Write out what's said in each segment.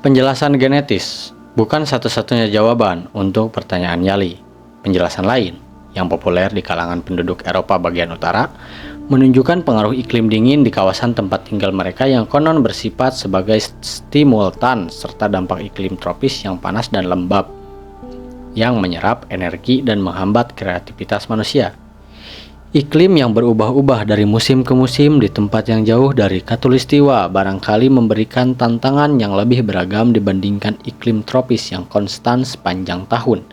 Penjelasan genetis bukan satu-satunya jawaban untuk pertanyaan Yali. Penjelasan lain yang populer di kalangan penduduk Eropa bagian utara menunjukkan pengaruh iklim dingin di kawasan tempat tinggal mereka yang konon bersifat sebagai stimultan serta dampak iklim tropis yang panas dan lembab yang menyerap energi dan menghambat kreativitas manusia. Iklim yang berubah-ubah dari musim ke musim di tempat yang jauh dari khatulistiwa barangkali memberikan tantangan yang lebih beragam dibandingkan iklim tropis yang konstan sepanjang tahun.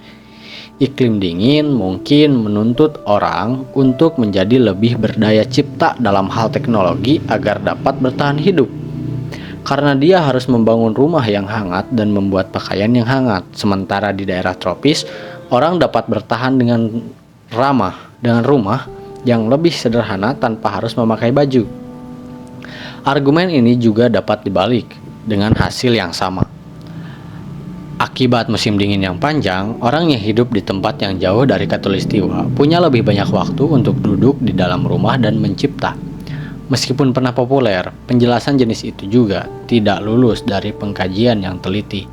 Iklim dingin mungkin menuntut orang untuk menjadi lebih berdaya cipta dalam hal teknologi agar dapat bertahan hidup. Karena dia harus membangun rumah yang hangat dan membuat pakaian yang hangat. Sementara di daerah tropis, orang dapat bertahan dengan rumah yang lebih sederhana tanpa harus memakai baju. Argumen ini juga dapat dibalik dengan hasil yang sama. Akibat musim dingin yang panjang, orang yang hidup di tempat yang jauh dari khatulistiwa punya lebih banyak waktu untuk duduk di dalam rumah dan mencipta. Meskipun pernah populer, penjelasan jenis itu juga tidak lulus dari pengkajian yang teliti.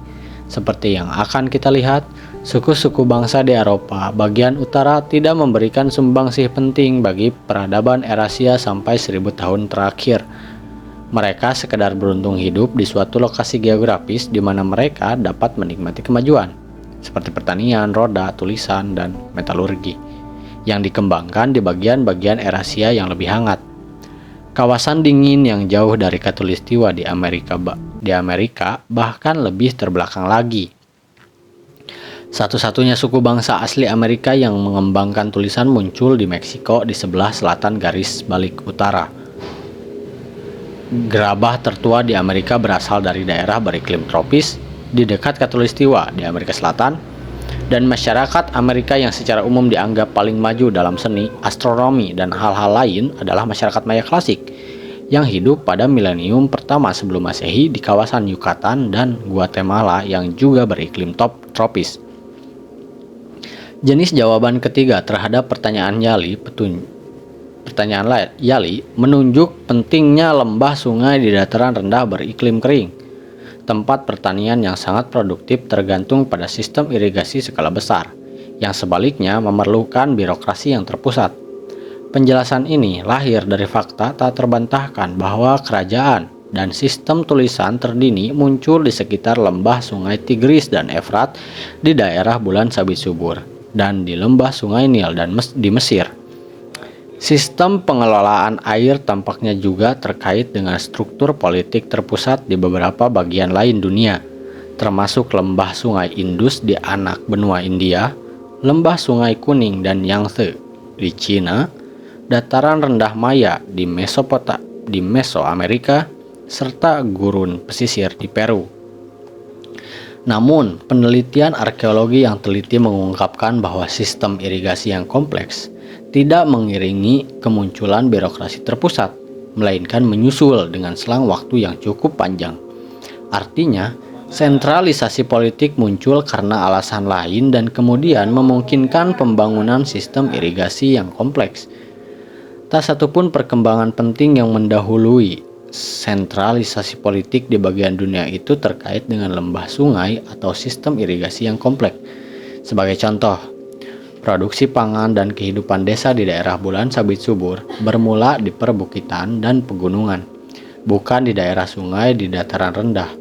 Seperti yang akan kita lihat, suku-suku bangsa di Eropa bagian utara tidak memberikan sumbangsih penting bagi peradaban Eurasia sampai 1000 tahun terakhir. Mereka sekedar beruntung hidup di suatu lokasi geografis di mana mereka dapat menikmati kemajuan, seperti pertanian, roda, tulisan, dan metalurgi, yang dikembangkan di bagian-bagian Eurasia yang lebih hangat. Kawasan dingin yang jauh dari khatulistiwa di Amerika bahkan lebih terbelakang lagi. Satu-satunya suku bangsa asli Amerika yang mengembangkan tulisan muncul di Meksiko di sebelah selatan garis balik utara. Gerabah tertua di Amerika berasal dari daerah beriklim tropis di dekat khatulistiwa di Amerika Selatan, dan masyarakat Amerika yang secara umum dianggap paling maju dalam seni, astronomi, dan hal-hal lain adalah masyarakat Maya klasik yang hidup pada milenium pertama sebelum Masehi di kawasan Yucatan dan Guatemala yang juga beriklim tropis. Jenis jawaban ketiga terhadap pertanyaan Yali menunjuk pentingnya lembah sungai di dataran rendah beriklim kering. Tempat pertanian yang sangat produktif tergantung pada sistem irigasi skala besar, yang sebaliknya memerlukan birokrasi yang terpusat. Penjelasan ini lahir dari fakta tak terbantahkan bahwa kerajaan dan sistem tulisan terdini muncul di sekitar lembah sungai Tigris dan Efrat di daerah Bulan Sabit Subur, dan di lembah sungai Nil dan di Mesir. Sistem pengelolaan air tampaknya juga terkait dengan struktur politik terpusat di beberapa bagian lain dunia, termasuk lembah sungai Indus di anak benua India, lembah sungai Kuning dan Yangtze di Cina, dataran rendah Maya di Mesoamerika, serta gurun pesisir di Peru. Namun, penelitian arkeologi yang teliti mengungkapkan bahwa sistem irigasi yang kompleks tidak mengiringi kemunculan birokrasi terpusat, melainkan menyusul dengan selang waktu yang cukup panjang. Artinya, sentralisasi politik muncul karena alasan lain dan kemudian memungkinkan pembangunan sistem irigasi yang kompleks. Tak satupun perkembangan penting yang mendahului sentralisasi politik di bagian dunia itu terkait dengan lembah sungai atau sistem irigasi yang kompleks. Sebagai contoh, produksi pangan dan kehidupan desa di daerah Bulan Sabit Subur bermula di perbukitan dan pegunungan, bukan di daerah sungai di dataran rendah.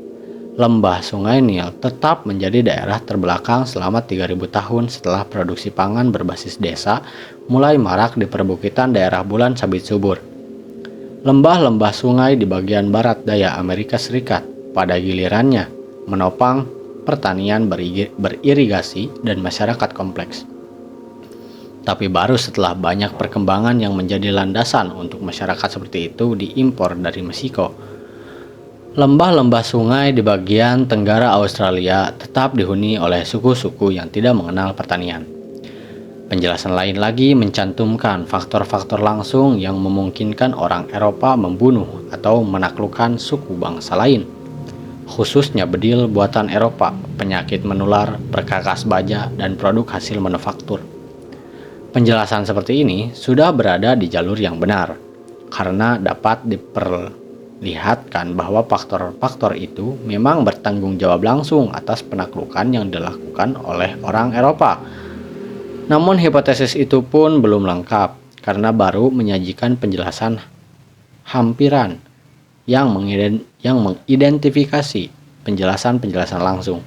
Lembah sungai Nil tetap menjadi daerah terbelakang selama 3000 tahun setelah produksi pangan berbasis desa mulai marak di perbukitan daerah Bulan Sabit Subur. Lembah-lembah sungai di bagian barat daya Amerika Serikat pada gilirannya menopang pertanian beririgasi dan masyarakat kompleks. Tapi baru setelah banyak perkembangan yang menjadi landasan untuk masyarakat seperti itu diimpor dari Meksiko. Lembah-lembah sungai di bagian tenggara Australia tetap dihuni oleh suku-suku yang tidak mengenal pertanian. Penjelasan lain lagi mencantumkan faktor-faktor langsung yang memungkinkan orang Eropa membunuh atau menaklukkan suku bangsa lain, khususnya bedil buatan Eropa, penyakit menular, perkakas baja, dan produk hasil manufaktur. Penjelasan seperti ini sudah berada di jalur yang benar, karena dapat memperlihatkan bahwa faktor-faktor itu memang bertanggung jawab langsung atas penaklukan yang dilakukan oleh orang Eropa. Namun hipotesis itu pun belum lengkap karena baru menyajikan penjelasan hampiran yang mengidentifikasi penjelasan-penjelasan langsung.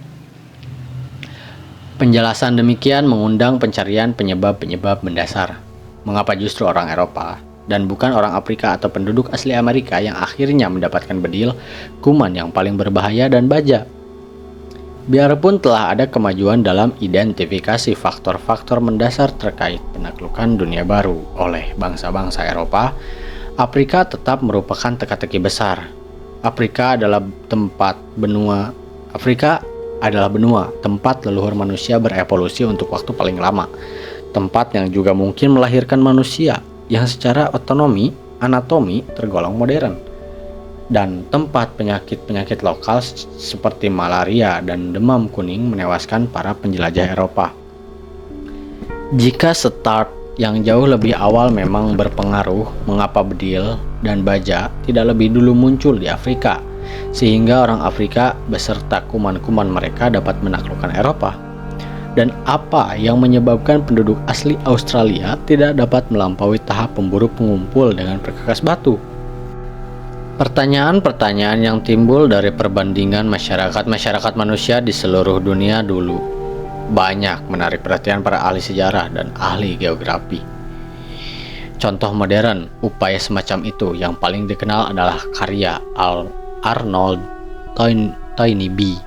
Penjelasan demikian mengundang pencarian penyebab-penyebab mendasar. Mengapa justru orang Eropa dan bukan orang Afrika atau penduduk asli Amerika yang akhirnya mendapatkan bedil, kuman yang paling berbahaya dan baja? Biarpun telah ada kemajuan dalam identifikasi faktor-faktor mendasar terkait penaklukan dunia baru oleh bangsa-bangsa Eropa, Afrika tetap merupakan teka-teki besar. Afrika adalah benua tempat leluhur manusia berevolusi untuk waktu paling lama, tempat yang juga mungkin melahirkan manusia yang secara anatomi tergolong modern, dan tempat penyakit-penyakit lokal seperti malaria dan demam kuning menewaskan para penjelajah Eropa. Jika start yang jauh lebih awal memang berpengaruh, mengapa bedil dan baja tidak lebih dulu muncul di Afrika, sehingga orang Afrika beserta kuman-kuman mereka dapat menaklukkan Eropa? Dan apa yang menyebabkan penduduk asli Australia tidak dapat melampaui tahap pemburu pengumpul dengan perkakas batu? Pertanyaan-pertanyaan yang timbul dari perbandingan masyarakat manusia di seluruh dunia dulu banyak menarik perhatian para ahli sejarah dan ahli geografi. Contoh modern upaya semacam itu yang paling dikenal adalah karya Arnold Toynbee,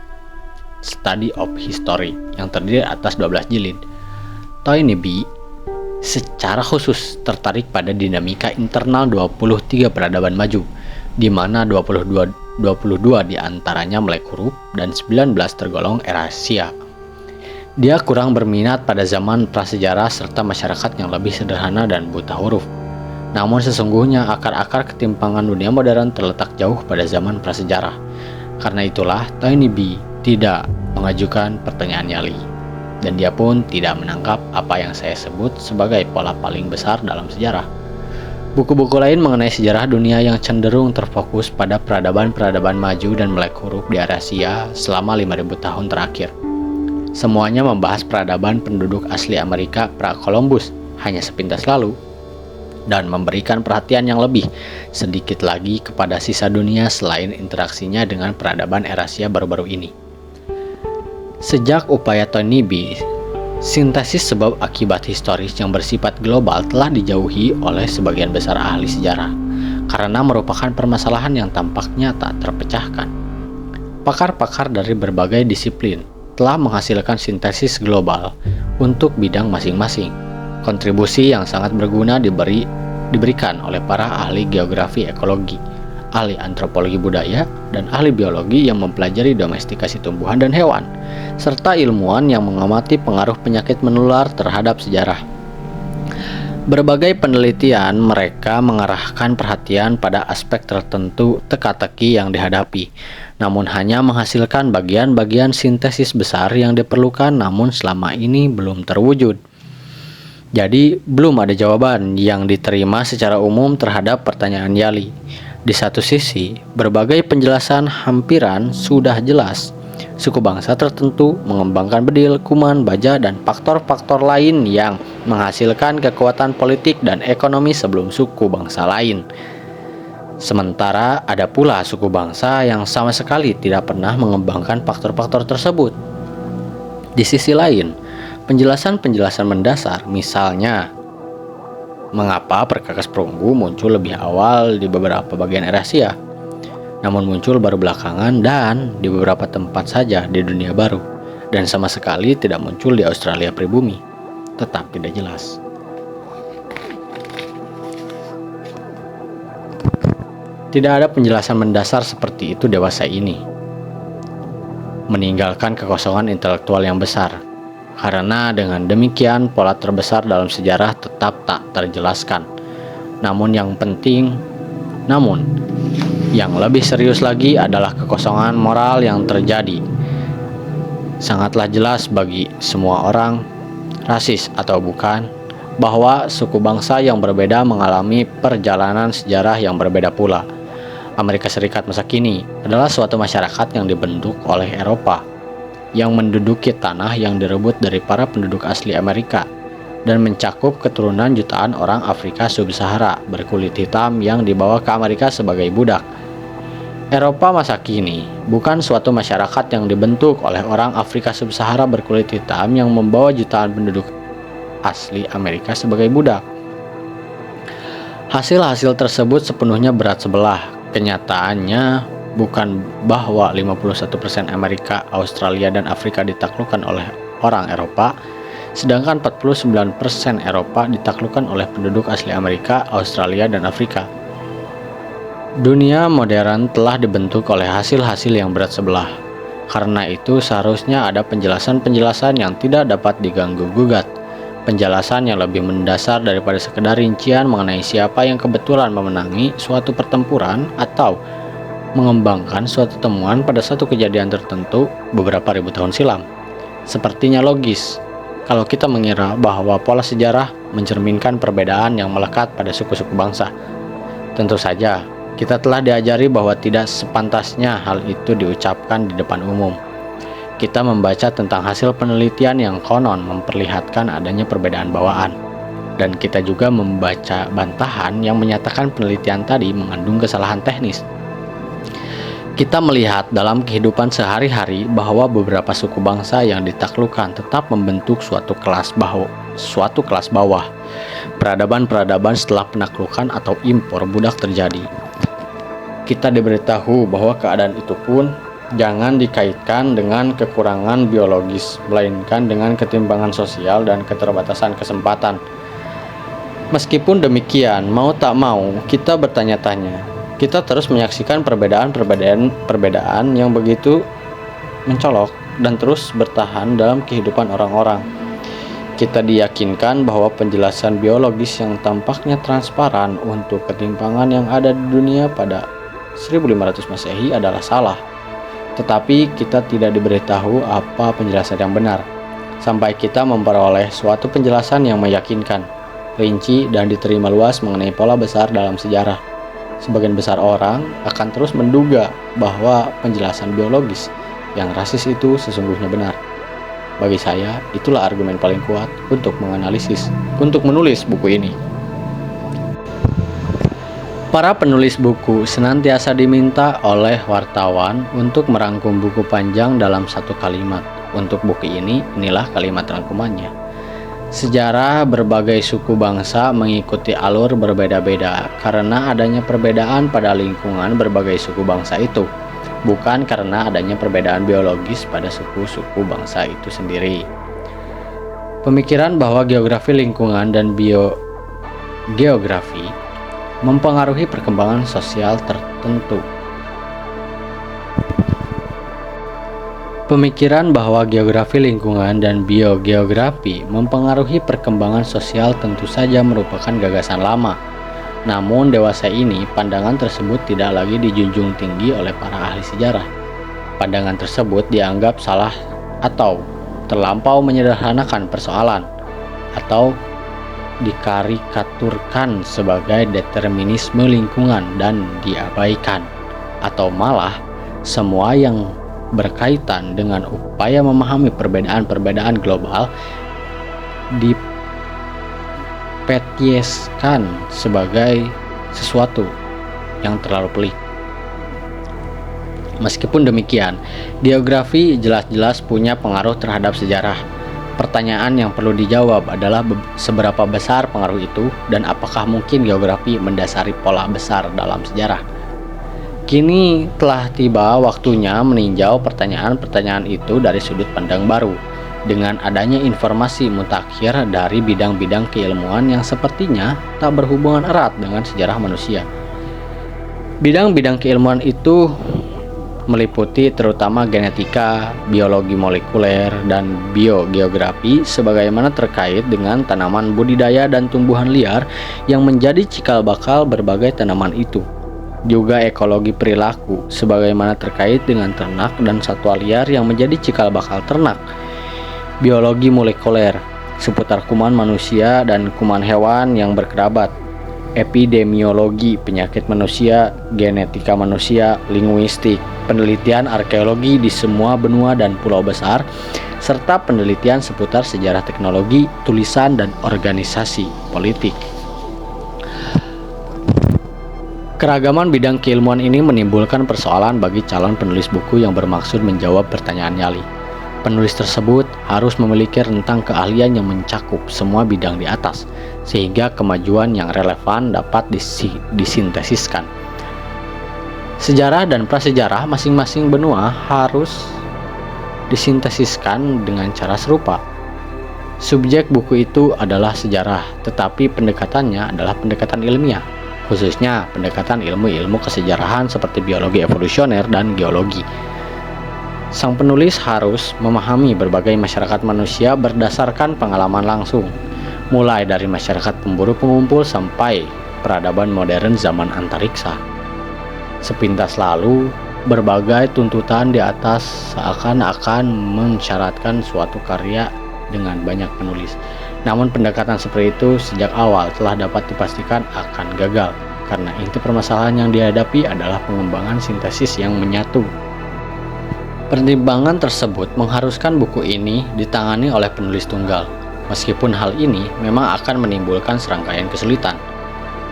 Study of History, yang terdiri atas 12 jilid. Toynbee secara khusus tertarik pada dinamika internal 23 peradaban maju, di mana 22 diantaranya melek huruf dan 19 tergolong era Asia. Dia kurang berminat pada zaman prasejarah serta masyarakat yang lebih sederhana dan buta huruf. Namun sesungguhnya akar-akar ketimpangan dunia modern terletak jauh pada zaman prasejarah. Karena itulah Toynbee tidak mengajukan pertanyaan nyali, dan dia pun tidak menangkap apa yang saya sebut sebagai pola paling besar dalam sejarah. Buku-buku lain mengenai sejarah dunia yang cenderung terfokus pada peradaban-peradaban maju dan melek huruf di area Asia selama 5.000 tahun terakhir. Semuanya membahas peradaban penduduk asli Amerika pra-Columbus hanya sepintas lalu, dan memberikan perhatian yang lebih sedikit lagi kepada sisa dunia selain interaksinya dengan peradaban era Asia baru-baru ini. Sejak upaya Toynbee, sintesis sebab akibat historis yang bersifat global telah dijauhi oleh sebagian besar ahli sejarah karena merupakan permasalahan yang tampaknya tak terpecahkan. Pakar-pakar dari berbagai disiplin telah menghasilkan sintesis global untuk bidang masing-masing. Kontribusi yang sangat berguna diberikan oleh para ahli geografi ekologi, ahli antropologi budaya, dan ahli biologi yang mempelajari domestikasi tumbuhan dan hewan, serta ilmuwan yang mengamati pengaruh penyakit menular terhadap sejarah. Berbagai penelitian mereka mengarahkan perhatian pada aspek tertentu teka-teki yang dihadapi, namun hanya menghasilkan bagian-bagian sintesis besar yang diperlukan namun selama ini belum terwujud. Jadi, belum ada jawaban yang diterima secara umum terhadap pertanyaan Yali. Di satu sisi, berbagai penjelasan hampiran sudah jelas. Suku bangsa tertentu mengembangkan bedil, kuman, baja, dan faktor-faktor lain yang menghasilkan kekuatan politik dan ekonomi sebelum suku bangsa lain. Sementara ada pula suku bangsa yang sama sekali tidak pernah mengembangkan faktor-faktor tersebut. Di sisi lain, penjelasan-penjelasan mendasar, misalnya mengapa perkakas perunggu muncul lebih awal di beberapa bagian era Asia, namun muncul baru belakangan dan di beberapa tempat saja di dunia baru, dan sama sekali tidak muncul di Australia pribumi, tetap tidak jelas. Tidak ada penjelasan mendasar seperti itu dewasa ini, meninggalkan kekosongan intelektual yang besar. Karena dengan demikian pola terbesar dalam sejarah tetap tak terjelaskan. Namun yang lebih serius lagi adalah kekosongan moral yang terjadi. Sangatlah jelas bagi semua orang, rasis atau bukan, bahwa suku bangsa yang berbeda mengalami perjalanan sejarah yang berbeda pula. Amerika Serikat masa kini adalah suatu masyarakat yang dibentuk oleh Eropa yang menduduki tanah yang direbut dari para penduduk asli Amerika dan mencakup keturunan jutaan orang Afrika Sub-Sahara berkulit hitam yang dibawa ke Amerika sebagai budak. Eropa masa kini bukan suatu masyarakat yang dibentuk oleh orang Afrika Sub-Sahara berkulit hitam yang membawa jutaan penduduk asli Amerika sebagai budak. Hasil-hasil tersebut sepenuhnya berat sebelah. Kenyataannya bukan bahwa 51% Amerika, Australia, dan Afrika ditaklukkan oleh orang Eropa, sedangkan 49% Eropa ditaklukkan oleh penduduk asli Amerika, Australia, dan Afrika. Dunia modern telah dibentuk oleh hasil-hasil yang berat sebelah. Karena itu seharusnya ada penjelasan-penjelasan yang tidak dapat diganggu-gugat. Penjelasan yang lebih mendasar daripada sekedar rincian mengenai siapa yang kebetulan memenangi suatu pertempuran atau mengembangkan suatu temuan pada satu kejadian tertentu beberapa ribu tahun silam. Sepertinya logis kalau kita mengira bahwa pola sejarah mencerminkan perbedaan yang melekat pada suku-suku bangsa. Tentu saja, kita telah diajari bahwa tidak sepantasnya hal itu diucapkan di depan umum. Kita membaca tentang hasil penelitian yang konon memperlihatkan adanya perbedaan bawaan. Dan kita juga membaca bantahan yang menyatakan penelitian tadi mengandung kesalahan teknis. Kita melihat dalam kehidupan sehari-hari bahwa beberapa suku bangsa yang ditaklukkan tetap membentuk suatu kelas bawah. Peradaban-peradaban setelah penaklukan atau impor budak terjadi. Kita diberitahu bahwa keadaan itu pun jangan dikaitkan dengan kekurangan biologis, melainkan dengan ketimpangan sosial dan keterbatasan kesempatan. Meskipun demikian, mau tak mau, kita bertanya-tanya. Kita terus menyaksikan perbedaan yang begitu mencolok dan terus bertahan dalam kehidupan orang-orang. Kita diyakinkan bahwa penjelasan biologis yang tampaknya transparan untuk ketimpangan yang ada di dunia pada 1500 Masehi adalah salah. Tetapi kita tidak diberitahu apa penjelasan yang benar, sampai kita memperoleh suatu penjelasan yang meyakinkan, rinci, dan diterima luas mengenai pola besar dalam sejarah. Sebagian besar orang akan terus menduga bahwa penjelasan biologis yang rasis itu sesungguhnya benar. Bagi saya, itulah argumen paling kuat untuk menulis buku ini. Para penulis buku senantiasa diminta oleh wartawan untuk merangkum buku panjang dalam satu kalimat. Untuk buku ini, inilah kalimat rangkumannya. Sejarah berbagai suku bangsa mengikuti alur berbeda-beda karena adanya perbedaan pada lingkungan berbagai suku bangsa itu, bukan karena adanya perbedaan biologis pada suku-suku bangsa itu sendiri. Pemikiran bahwa geografi lingkungan dan biogeografi mempengaruhi perkembangan sosial tertentu. Pemikiran bahwa geografi lingkungan dan biogeografi mempengaruhi perkembangan sosial tentu saja merupakan gagasan lama. Namun dewasa ini, pandangan tersebut tidak lagi dijunjung tinggi oleh para ahli sejarah. Pandangan tersebut dianggap salah atau terlampau menyederhanakan persoalan, atau dikarikaturkan sebagai determinisme lingkungan dan diabaikan, atau malah semua yang berkaitan dengan upaya memahami perbedaan-perbedaan global dipetieskan sebagai sesuatu yang terlalu pelik. Meskipun demikian, geografi jelas-jelas punya pengaruh terhadap sejarah. Pertanyaan yang perlu dijawab adalah seberapa besar pengaruh itu dan apakah mungkin geografi mendasari pola besar dalam sejarah. Kini telah tiba waktunya meninjau pertanyaan-pertanyaan itu dari sudut pandang baru, dengan adanya informasi mutakhir dari bidang-bidang keilmuan yang sepertinya tak berhubungan erat dengan sejarah manusia. Bidang-bidang keilmuan itu meliputi terutama genetika, biologi molekuler, dan biogeografi sebagaimana terkait dengan tanaman budidaya dan tumbuhan liar yang menjadi cikal bakal berbagai tanaman itu. Juga ekologi perilaku sebagaimana terkait dengan ternak dan satwa liar yang menjadi cikal bakal ternak. Biologi molekuler seputar kuman manusia dan kuman hewan yang berkerabat. epidemiologi penyakit manusia, genetika manusia, linguistik, penelitian arkeologi di semua benua dan pulau besar, serta penelitian seputar sejarah teknologi, tulisan, dan organisasi politik. Keragaman bidang keilmuan ini menimbulkan persoalan bagi calon penulis buku yang bermaksud menjawab pertanyaan nyali. Penulis tersebut harus memiliki rentang keahlian yang mencakup semua bidang di atas, sehingga kemajuan yang relevan dapat disintesiskan. Sejarah dan prasejarah masing-masing benua harus disintesiskan dengan cara serupa. Subjek buku itu adalah sejarah, tetapi pendekatannya adalah pendekatan ilmiah, khususnya pendekatan ilmu-ilmu kesejarahan seperti biologi evolusioner dan geologi. Sang penulis harus memahami berbagai masyarakat manusia berdasarkan pengalaman langsung, mulai dari masyarakat pemburu pengumpul sampai peradaban modern zaman antariksa. Sepintas lalu, berbagai tuntutan di atas seakan-akan mensyaratkan suatu karya dengan banyak penulis. Namun pendekatan seperti itu sejak awal telah dapat dipastikan akan gagal, karena inti permasalahan yang dihadapi adalah pengembangan sintesis yang menyatu. Pertimbangan tersebut mengharuskan buku ini ditangani oleh penulis tunggal. Meskipun hal ini memang akan menimbulkan serangkaian kesulitan.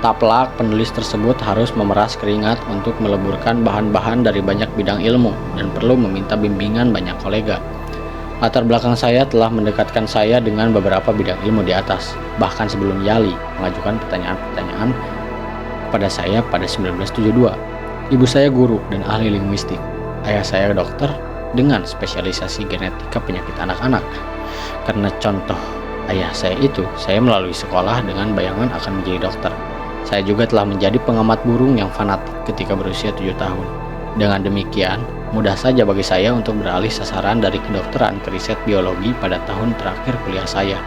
Tak pelak penulis tersebut harus memeras keringat untuk meleburkan bahan-bahan dari banyak bidang ilmu dan perlu meminta bimbingan banyak kolega. Latar belakang saya telah mendekatkan saya dengan beberapa bidang ilmu di atas. Bahkan sebelum Yali mengajukan pertanyaan-pertanyaan kepada saya pada 1972. Ibu saya guru dan ahli linguistik. Ayah saya dokter dengan spesialisasi genetika penyakit anak-anak. Karena contoh ayah saya itu, saya melalui sekolah dengan bayangan akan menjadi dokter. Saya juga telah menjadi pengamat burung yang fanatik ketika berusia 7 tahun. Dengan demikian, mudah saja bagi saya untuk beralih sasaran dari kedokteran ke riset biologi pada tahun terakhir kuliah saya.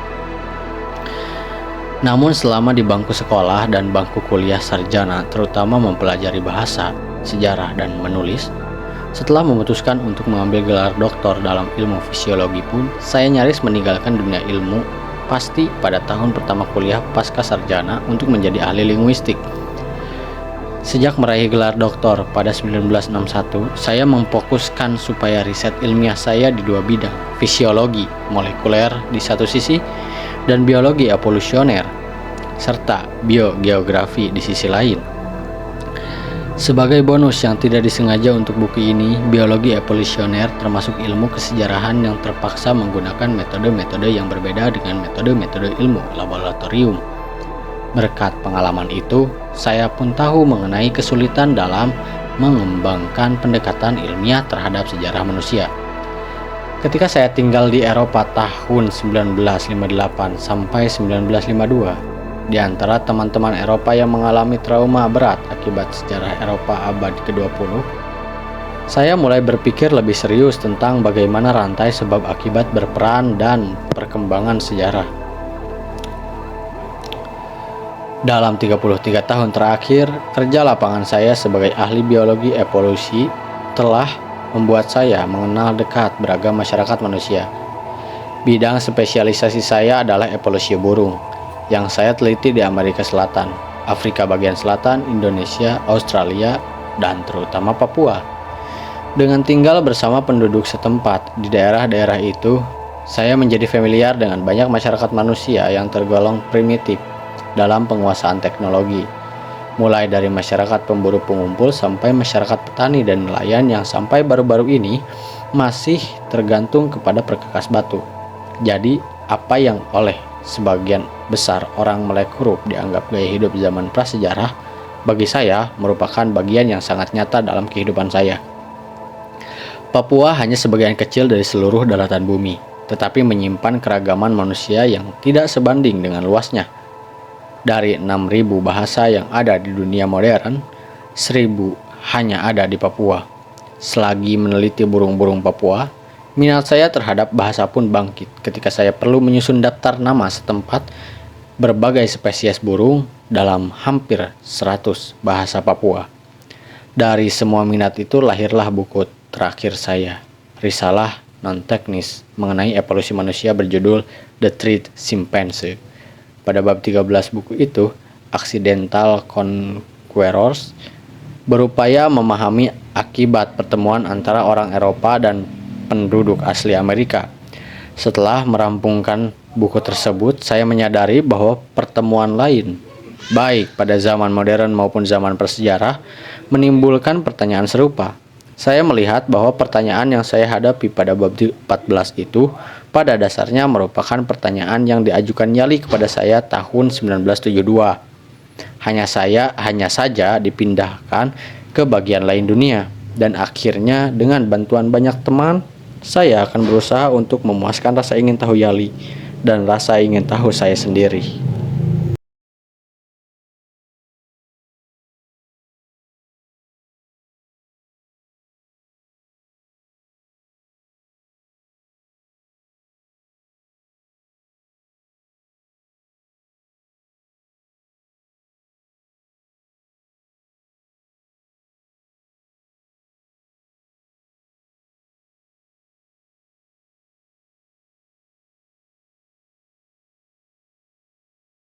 Namun selama di bangku sekolah dan bangku kuliah sarjana, terutama mempelajari bahasa, sejarah, dan menulis, setelah memutuskan untuk mengambil gelar doktor dalam ilmu fisiologi pun, saya nyaris meninggalkan dunia ilmu pasti pada tahun pertama kuliah pasca sarjana untuk menjadi ahli linguistik. Sejak meraih gelar doktor pada 1961, saya memfokuskan supaya riset ilmiah saya di dua bidang, fisiologi molekuler di satu sisi dan biologi evolusioner, serta biogeografi di sisi lain. Sebagai bonus yang tidak disengaja untuk buku ini, biologi evolusioner termasuk ilmu kesejarahan yang terpaksa menggunakan metode-metode yang berbeda dengan metode-metode ilmu laboratorium. Berkat pengalaman itu, saya pun tahu mengenai kesulitan dalam mengembangkan pendekatan ilmiah terhadap sejarah manusia. Ketika saya tinggal di Eropa tahun 1958 sampai 1952, di antara teman-teman Eropa yang mengalami trauma berat akibat sejarah Eropa abad ke-20, saya mulai berpikir lebih serius tentang bagaimana rantai sebab akibat berperan dan perkembangan sejarah. Dalam 33 tahun terakhir, kerja lapangan saya sebagai ahli biologi evolusi telah membuat saya mengenal dekat beragam masyarakat manusia. Bidang spesialisasi saya adalah evolusi burung, yang saya teliti di Amerika Selatan, Afrika bagian selatan, Indonesia, Australia, dan terutama Papua. Dengan tinggal bersama penduduk setempat di daerah-daerah itu, saya menjadi familiar dengan banyak masyarakat manusia yang tergolong primitif dalam penguasaan teknologi, mulai dari masyarakat pemburu pengumpul sampai masyarakat petani dan nelayan yang sampai baru-baru ini masih tergantung kepada perkakas batu. Jadi, apa yang oleh sebagian besar orang melek huruf dianggap gaya hidup zaman prasejarah, bagi saya merupakan bagian yang sangat nyata dalam kehidupan saya. Papua hanya sebagian kecil dari seluruh daratan bumi, tetapi menyimpan keragaman manusia yang tidak sebanding dengan luasnya. Dari 6.000 bahasa yang ada di dunia modern, 1.000 hanya ada di Papua. Selagi meneliti burung-burung Papua, minat saya terhadap bahasa pun bangkit ketika saya perlu menyusun daftar nama setempat berbagai spesies burung dalam hampir 100 bahasa Papua. Dari semua minat itu lahirlah buku terakhir saya, risalah non-teknis mengenai evolusi manusia berjudul The Third Chimpanzee. Pada bab 13 buku itu, Accidental Conquerors, berupaya memahami akibat pertemuan antara orang Eropa dan penduduk asli Amerika. Setelah merampungkan buku tersebut, saya menyadari bahwa pertemuan lain, baik pada zaman modern maupun zaman prasejarah, menimbulkan pertanyaan serupa. Saya melihat bahwa pertanyaan yang saya hadapi pada bab 14 itu pada dasarnya merupakan pertanyaan yang diajukan Yali kepada saya tahun 1972. Hanya saja dipindahkan ke bagian lain dunia, dan akhirnya dengan bantuan banyak teman, saya akan berusaha untuk memuaskan rasa ingin tahu Yali dan rasa ingin tahu saya sendiri.